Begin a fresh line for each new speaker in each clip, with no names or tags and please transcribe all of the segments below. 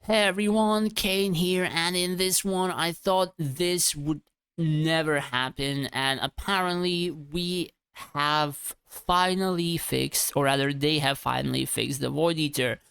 Hey everyone, Kane here, and in this one I thought this would never happen, and apparently we have finally fixed, or rather they have finally fixed the Void Eater.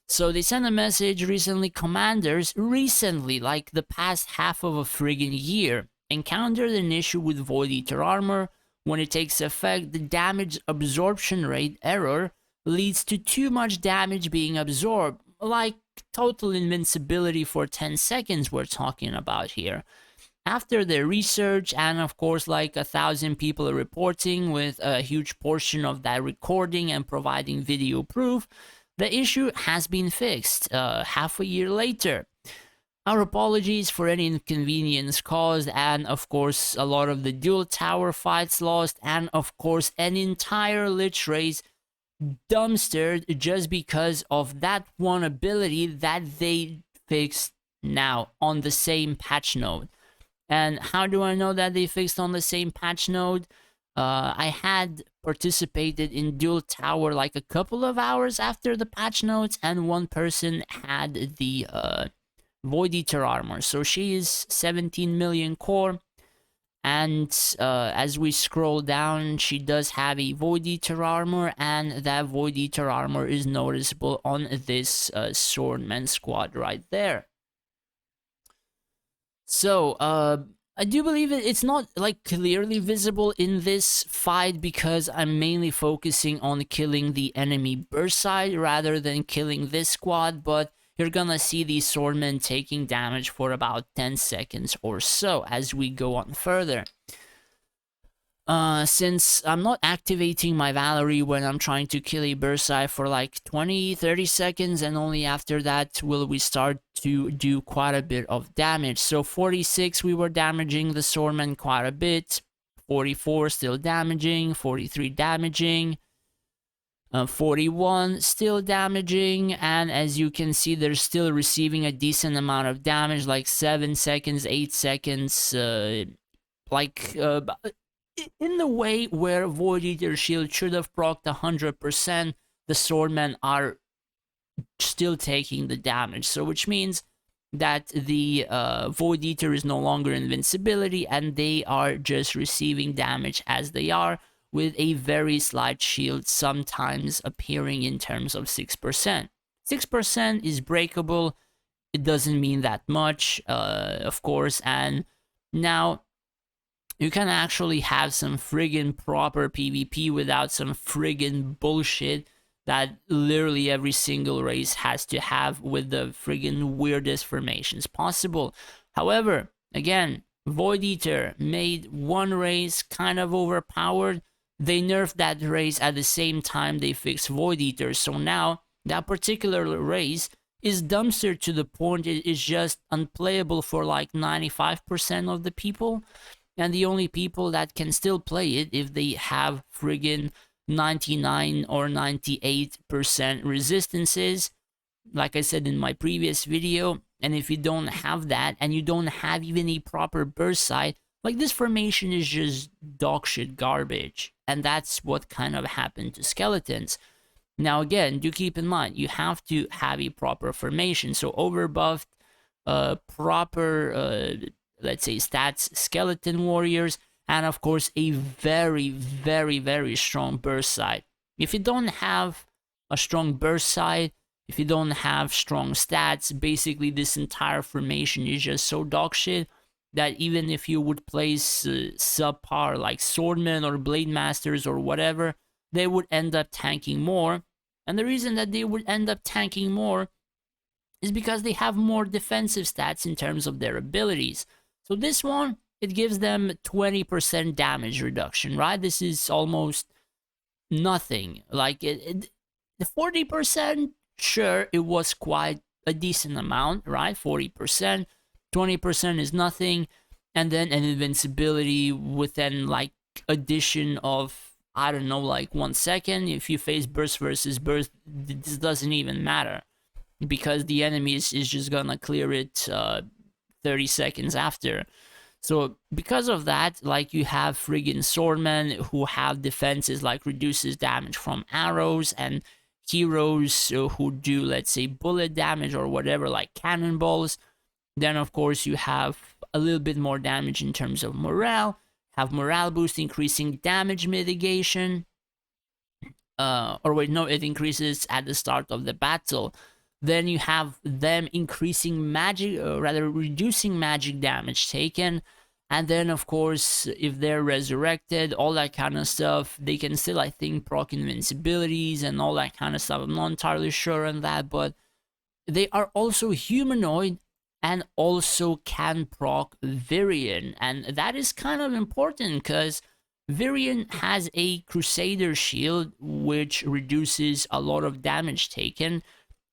So they sent a message recently, commanders recently, like the past half of a friggin' year, encountered an issue with Void Eater armor. When it takes effect, the damage absorption rate error leads to too much damage being absorbed, like total invincibility for 10 seconds we're talking about here. After their research, and of course like 1,000 people are reporting with a huge portion of that recording and providing video proof, the issue has been fixed half a year later. Our apologies for any inconvenience caused, and of course a lot of the dual tower fights lost, and of course an entire lich race dumpstered just because of that one ability that they fixed now on the same patch node. And how do I know that they fixed on the same patch node? I had participated in dual tower like a couple of hours after the patch notes, and one person had the Voideater armor. So she is 17 million core, and as we scroll down, she does have a Voideater armor, and that Voideater armor is noticeable on this Swordman squad right there. So, I do believe it's not like clearly visible in this fight because I'm mainly focusing on killing the enemy burst side rather than killing this squad, but you're gonna see these swordmen taking damage for about 10 seconds or so as we go on further. Since I'm not activating my Valerie when I'm trying to kill a Bursai for like 20-30 seconds, and only after that will we start to do quite a bit of damage. So 46 we were damaging the Swordman quite a bit, 44 still damaging, 43 damaging, 41 still damaging, and as you can see they're still receiving a decent amount of damage, like 7 seconds, 8 seconds, in the way where Void Eater Shield should have procced 100%, the Swordmen are still taking the damage. So which means that the Void Eater is no longer invincibility, and they are just receiving damage as they are, with a very slight shield sometimes appearing in terms of 6%. 6% is breakable. It doesn't mean that much, of course, and now you can actually have some friggin' proper PvP without some friggin' bullshit that literally every single race has to have with the friggin' weirdest formations possible. However, again, Void Eater made one race kind of overpowered. They nerfed that race at the same time they fixed Void Eater, so now that particular race is dumpster to the point it is just unplayable for like 95% of the people. And the only people that can still play it if they have friggin' 99 or 98% resistances, like I said in my previous video. And if you don't have that, and you don't have even a proper burst side, like this formation is just dogshit garbage. And that's what kind of happened to skeletons. Now again, do keep in mind, you have to have a proper formation. So overbuffed, proper let's say stats skeleton warriors, and of course a very very very strong burst side. If you don't have a strong burst side, if you don't have strong stats, basically this entire formation is just so dog shit that even if you would place subpar like swordmen or blade masters or whatever, they would end up tanking more. And the reason that they would end up tanking more is because they have more defensive stats in terms of their abilities. So this one, it gives them 20% damage reduction, right? This is almost nothing. Like the 40%, sure, it was quite a decent amount, right? 40%, 20% is nothing, and then an invincibility within like addition of, I don't know, like 1 second. If you face burst versus burst, this doesn't even matter because the enemy is just gonna clear it 30 seconds after. So because of that, like you have friggin' swordmen who have defenses like reduces damage from arrows, and heroes who do, let's say, bullet damage or whatever, like cannonballs. Then of course you have a little bit more damage in terms of morale, have morale boost, increasing damage mitigation. Or wait, no, it increases at the start of the battle. Then you have them increasing magic, or rather reducing magic damage taken. And then, of course, if they're resurrected, all that kind of stuff, they can still, I think, proc invincibilities and all that kind of stuff. I'm not entirely sure on that, but they are also humanoid and also can proc Virion. And that is kind of important because Virion has a Crusader shield, which reduces a lot of damage taken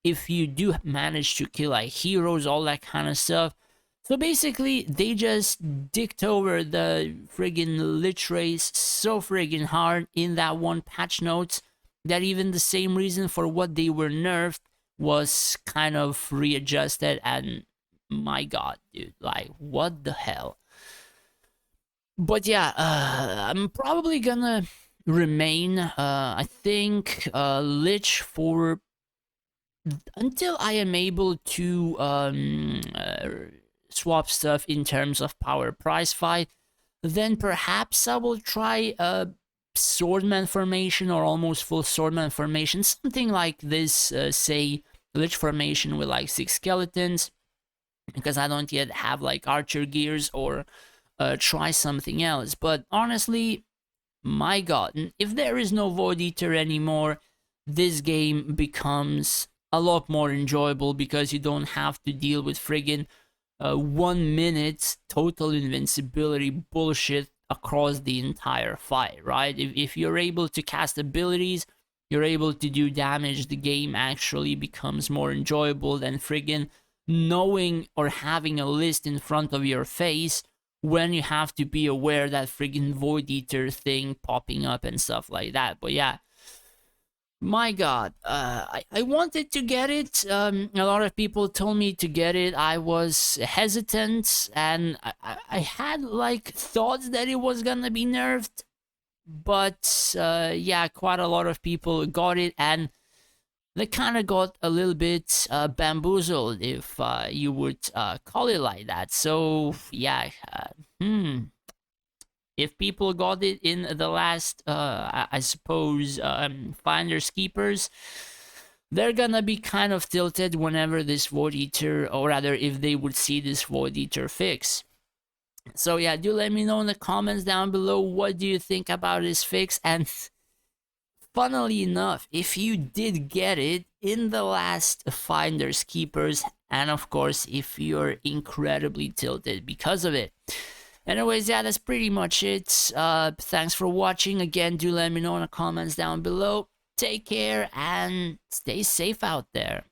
if you do manage to kill like heroes, all that kind of stuff. So basically, they just dicked over the friggin' Lich Race so friggin' hard in that one patch notes that even the same reason for what they were nerfed was kind of readjusted. And my god, dude, like, what the hell? But yeah, I'm probably gonna remain, I think, Lich for until I am able to swap stuff in terms of power price fight. Then perhaps I will try a swordman formation or almost full swordman formation, something like this, say Lich formation with like 6 skeletons, because I don't yet have like archer gears, or try something else. But honestly, my god, if there is no Voideater anymore, this game becomes a lot more enjoyable because you don't have to deal with friggin' 1 minute total invincibility bullshit across the entire fight, right? If you're able to cast abilities, you're able to do damage, the game actually becomes more enjoyable than friggin' knowing or having a list in front of your face when you have to be aware that friggin' Voideater thing popping up and stuff like that. But yeah, my god, I wanted to get it. A lot of people told me to get it. I was hesitant, and I had like thoughts that it was gonna be nerfed. But yeah, quite a lot of people got it, and they kind of got a little bit bamboozled, if you would call it like that. So yeah, if people got it in the last, I suppose, Finders Keepers, they're gonna be kind of tilted whenever this Voideater, or rather, if they would see this Voideater fix. So yeah, do let me know in the comments down below, what do you think about this fix? And funnily enough, if you did get it in the last Finders Keepers, and of course, if you're incredibly tilted because of it. Anyways, yeah, that's pretty much it. Thanks for watching. Again, do let me know in the comments down below. Take care and stay safe out there.